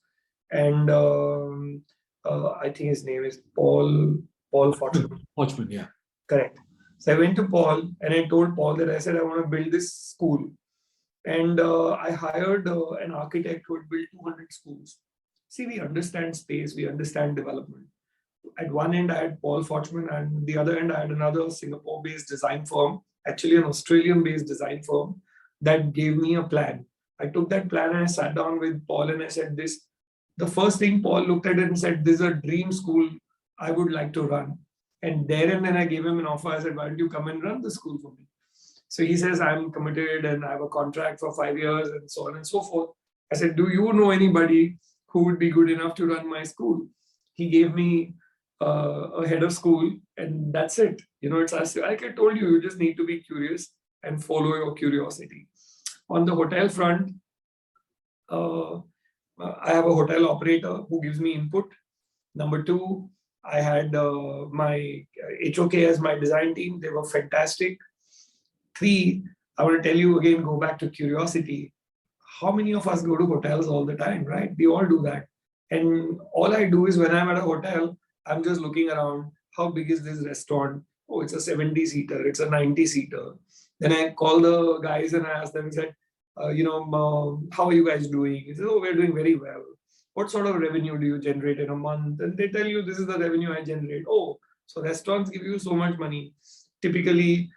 and I think his name is Paul Fortune. Watchman, yeah. Correct. So I went to Paul and I told Paul that I said, I want to build this school. And I hired an architect who would build 200 schools. See, we understand space, we understand development. At one end, I had Paul Fortman, and the other end, I had another Singapore-based design firm, actually an Australian-based design firm, that gave me a plan. I took that plan and I sat down with Paul and I said this. The first thing Paul looked at it and said, this is a dream school I would like to run. And there and then I gave him an offer. I said, why don't you come and run the school for me? So he says, I'm committed and I have a contract for 5 years and so on and so forth. I said, do you know anybody who would be good enough to run my school? He gave me a head of school, and that's it. It's as like I told you, you just need to be curious and follow your curiosity. On the hotel front, I have a hotel operator who gives me input. Number 2, I had my HOK as my design team. They were fantastic. 3, I want to tell you again, go back to curiosity. How many of us go to hotels all the time, right? We all do that. And all I do is when I'm at a hotel, I'm just looking around. How big is this restaurant? Oh, it's a 70-seater. It's a 90-seater. Then I call the guys and I ask them, how are you guys doing? He says, oh, we're doing very well. What sort of revenue do you generate in a month? And they tell you, this is the revenue I generate. Oh, so restaurants give you so much money. Typically,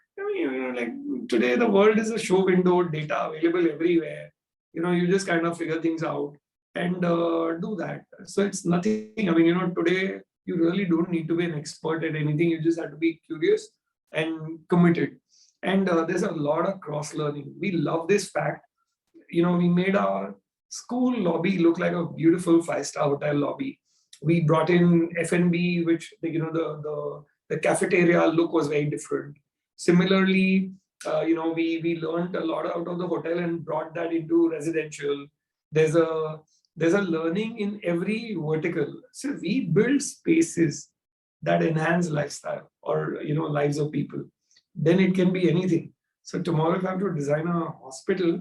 like today, the world is a show window, data available everywhere. You just kind of figure things out and do that. So it's nothing. Today, you really don't need to be an expert at anything. You just have to be curious and committed. And there's a lot of cross-learning. We love this fact. We made our school lobby look like a beautiful 5-star hotel lobby. We brought in F&B, which the cafeteria look was very different. Similarly, we learned a lot out of the hotel and brought that into residential. There's a learning in every vertical. So we build spaces that enhance lifestyle or lives of people. Then it can be anything. So tomorrow, if I have to design a hospital,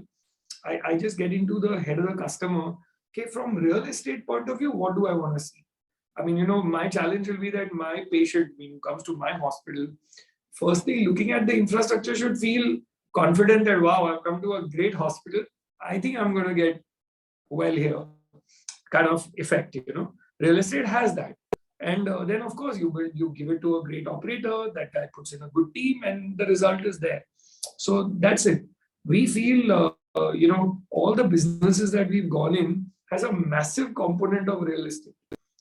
I just get into the head of the customer. Okay, from real estate point of view, what do I want to see? I mean, my challenge will be that my patient, who comes to my hospital, firstly, looking at the infrastructure, should feel confident that, wow, I've come to a great hospital. I think I'm going to get well here, kind of effect. Real estate has that. And then, of course, you give it to a great operator. That guy puts in a good team, and the result is there. So that's it. We feel, all the businesses that we've gone in has a massive component of real estate,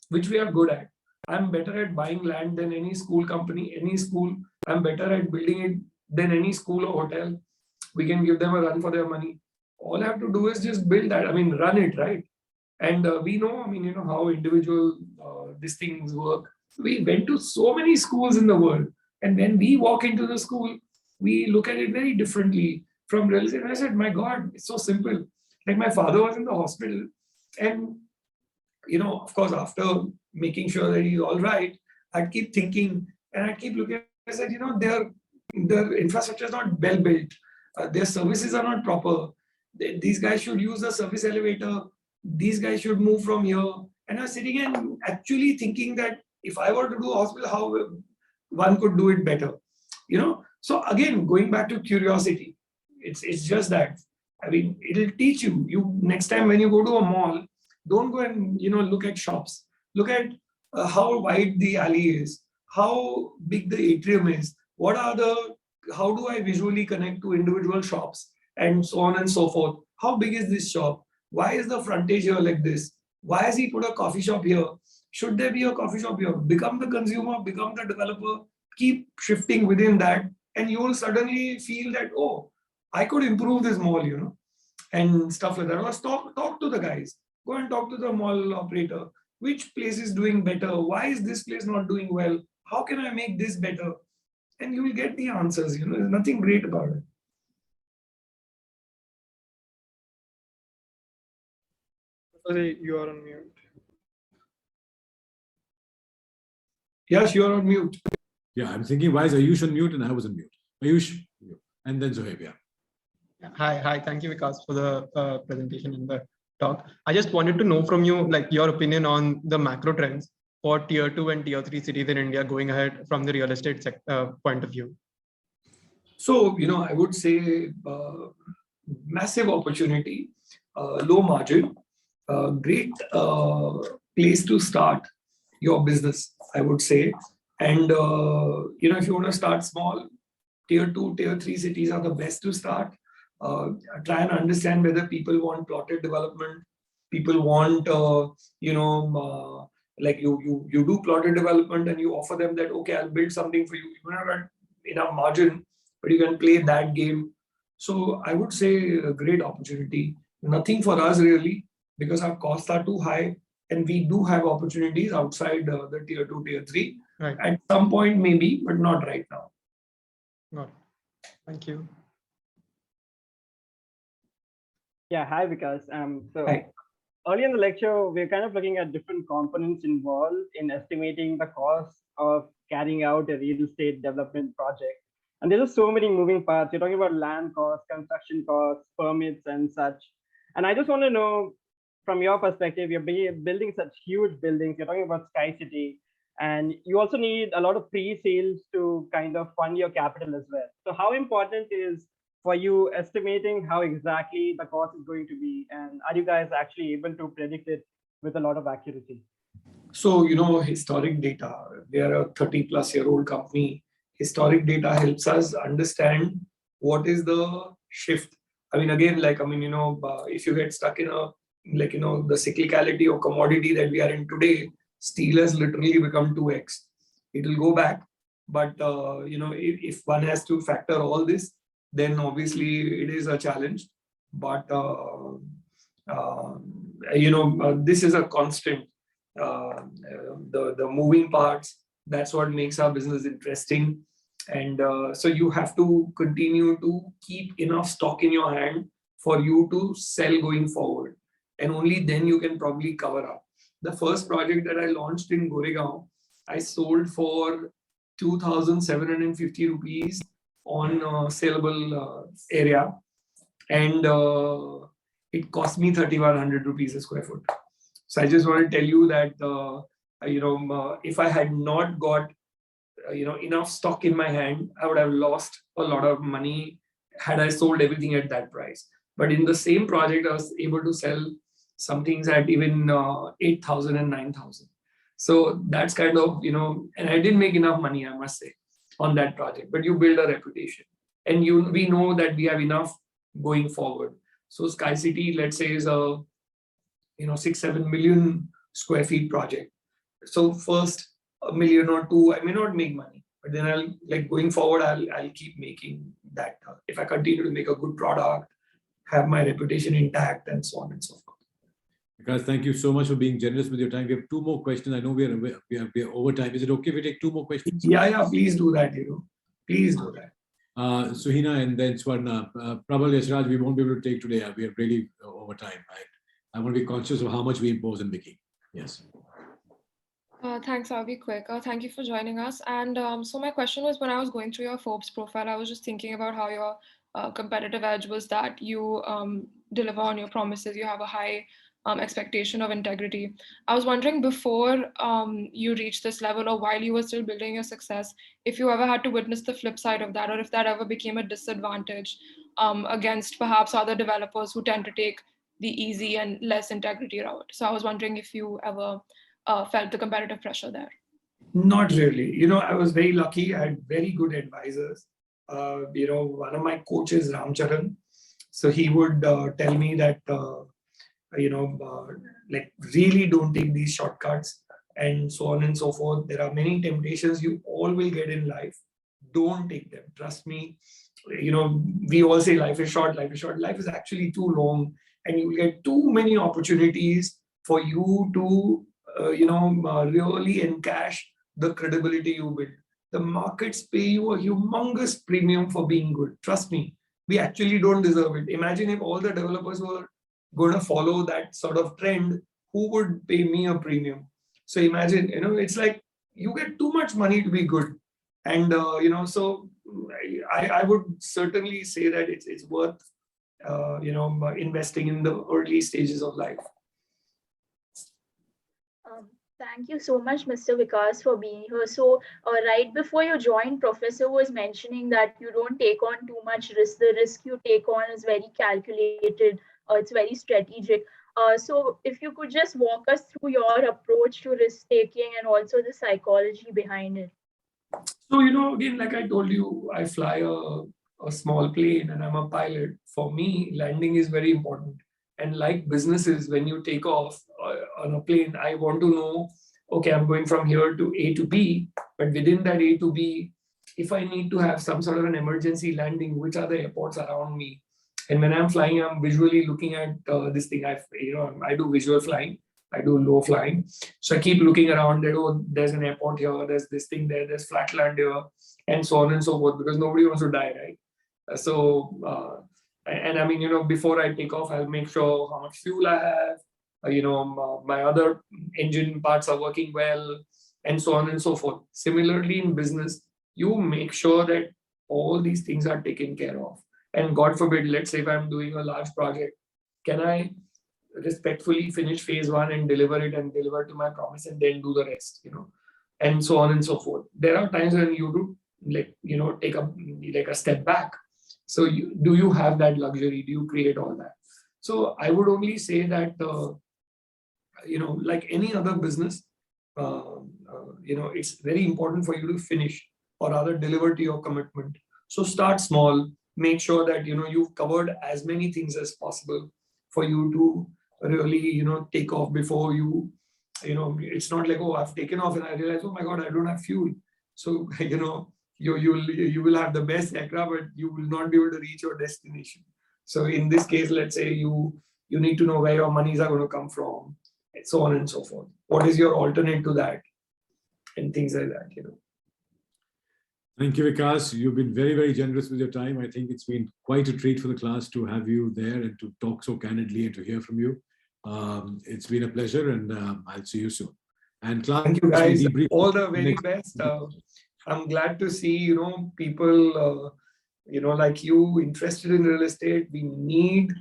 which we are good at. I'm better at buying land than any school company, any school. I'm better at building it than any school or hotel. We can give them a run for their money. All I have to do is just build that. I mean, run it, right? And we know, how individual these things work. We went to so many schools in the world. And when we walk into the school, we look at it very differently from real estate. And I said, my God, it's so simple. Like my father was in the hospital. And, of course, after making sure that he's all right, I'd keep thinking and I'd keep looking. I said, their infrastructure is not well built. Their services are not proper. These guys should use the service elevator. These guys should move from here. And I was sitting and actually thinking that if I were to do a hospital, how one could do it better. So again, going back to curiosity, it's just that. I mean, it'll teach you. You next time when you go to a mall, don't go and look at shops. Look at how wide the alley is, how big the atrium is, how do I visually connect to individual shops, and so on and so forth. How big is this shop? Why is the frontage here like this? Why has he put a coffee shop here? Should there be a coffee shop here? Become the consumer, become the developer, keep shifting within that, and you will suddenly feel that, oh, I could improve this mall, and stuff like that. Or talk to the guys. Go and talk to the mall operator. Which place is doing better? Why is this place not doing well? How can I make this better? And you will get the answers. There's nothing great about it. Sorry, you are on mute. Yes, you are on mute. Yeah, I'm thinking, why is Ayush on mute and I was on mute? Ayush, and then Zohaib, yeah. Hi. Thank you, Vikas, for the presentation and the talk. I just wanted to know from you, like your opinion on the macro trends for tier 2 and tier 3 cities in India going ahead from the real estate point of view. So, I would say massive opportunity, low margin, great place to start your business, I would say. And, if you want to start small, tier 2, tier 3 cities are the best to start. Try and understand whether people want plotted development. People want, like you do plotted development and you offer them that, okay, I'll build something for you. You don't have enough margin, but you can play that game. So I would say a great opportunity. Nothing for us really, because our costs are too high and we do have opportunities outside the tier 2, tier 3. Right. At some point maybe, but not right now. Got it. Thank you. Yeah, hi Vikas. So Hi. early in the lecture, we're kind of looking at different components involved in estimating the cost of carrying out a real estate development project. And there's just so many moving parts. You're talking about land costs, construction costs, permits, and such. And I just want to know, from your perspective, you're building such huge buildings. You're talking about Sky City, and you also need a lot of pre-sales to kind of fund your capital as well. So how important is for you estimating how exactly the cost is going to be? And are you guys actually able to predict it with a lot of accuracy? So, historic data, we are a 30-plus-year-old company. Historic data helps us understand what is the shift. I mean, again, if you get stuck in the cyclicality or commodity that we are in today, steel has literally become 2x. It will go back. But, if one has to factor all this, then obviously it is a challenge. But, this is a constant. The moving parts, that's what makes our business interesting. And so you have to continue to keep enough stock in your hand for you to sell going forward. And only then you can probably cover up. The first project that I launched in Goregaon, I sold for 2,750 rupees on saleable area. And it cost me 3,100 rupees a square foot. So I just want to tell you that, if I had not got enough stock in my hand, I would have lost a lot of money had I sold everything at that price. But in the same project, I was able to sell some things at even 8,000 and 9,000. So that's kind of, and I didn't make enough money, I must say, on that project, but you build a reputation. And we know that we have enough going forward. So Sky City, let's say, is a 6-7 million square feet project. So first, a million or two, I may not make money, but then going forward, I'll keep making that. If I continue to make a good product, have my reputation intact, and so on and so forth. Vikas, thank you so much for being generous with your time. We have 2 more questions. I know we are over time. Is it okay if we take 2 more questions? Yeah, please do that. Please do that. Suhina and then Swarna, probably Yashraj, we won't be able to take today. We are really over time. I want to be conscious of how much we impose on Vicky. Yes. Thanks, I'll be quick. Thank you for joining us. And so my question was, when I was going through your Forbes profile, I was just thinking about how your competitive edge was that you deliver on your promises. You have a high expectation of integrity. I was wondering, before you reached this level, or while you were still building your success, if you ever had to witness the flip side of that, or if that ever became a disadvantage against perhaps other developers who tend to take the easy and less integrity route. So I was wondering if you ever felt the competitive pressure there. Not really. I was very lucky. I had very good advisors. One of my coaches, Ramcharan, so he would tell me that, really don't take these shortcuts and so on and so forth. There are many temptations you all will get in life. Don't take them. Trust me. We all say life is short, life is short. Life is actually too long, and you will get too many opportunities for you to, really encash the credibility you build. The markets pay you a humongous premium for being good. Trust me, we actually don't deserve it. Imagine if all the developers were going to follow that sort of trend, who would pay me a premium? So imagine, it's like you get too much money to be good. And, so I would certainly say that it's worth, investing in the early stages of life. Thank you so much, Mr. Vikas, for being here. So right before you joined, Professor was mentioning that you don't take on too much risk. The risk you take on is very calculated. It's very strategic. So if you could just walk us through your approach to risk taking and also the psychology behind it. So, again, like I told you, I fly a small plane and I'm a pilot. For me, landing is very important. And like businesses, when you take off on a plane, I want to know, okay, I'm going from here to A to B, but within that A to B, if I need to have some sort of an emergency landing, which are the airports around me? And when I'm flying, I'm visually looking at this thing. I do visual flying. I do low flying. So I keep looking around. There's an airport here. There's this thing there. There's flat land here, and so on and so forth. Because nobody wants to die, right? So. And I mean, before I take off, I'll make sure how much fuel I have, my other engine parts are working well, and so on and so forth. Similarly, in business, you make sure that all these things are taken care of. And God forbid, let's say if I'm doing a large project, can I respectfully finish phase 1 and deliver it and deliver to my promise and then do the rest, and so on and so forth. There are times when you do, take a step back. So do you have that luxury? Do you create all that? So I would only say that, like any other business, it's very important for you to finish or rather deliver to your commitment. So start small, make sure that, you've covered as many things as possible for you to really, take off before it's not like, oh, I've taken off and I realize, oh my God, I don't have fuel. So, you will have the best aircraft, but you will not be able to reach your destination. So in this case, let's say you need to know where your monies are going to come from, and so on and so forth. What is your alternate to that? And things like that, Thank you, Vikas. You've been very, very generous with your time. I think it's been quite a treat for the class to have you there and to talk so candidly and to hear from you. It's been a pleasure, and I'll see you soon. And class, Thank you, we guys. debrief All the very next- best. I'm glad to see, people, like you interested in real estate. We need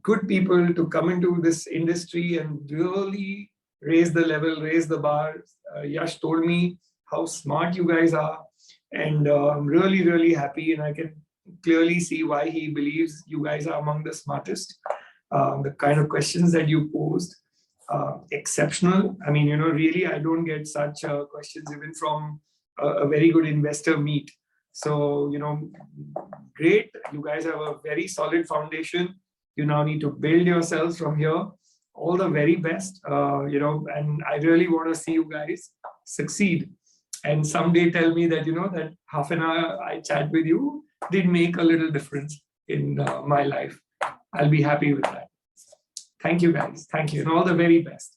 good people to come into this industry and really raise the level, raise the bar. Yash told me how smart you guys are, and I'm really, really happy, and I can clearly see why he believes you guys are among the smartest. The kind of questions that you posed, exceptional. I mean, really, I don't get such questions even from a very good investor meet. So, great. You guys have a very solid foundation. You now need to build yourselves from here. All the very best, and I really want to see you guys succeed. And someday tell me that, that half an hour I chat with you did make a little difference in my life. I'll be happy with that. Thank you, guys. Thank you. And all the very best.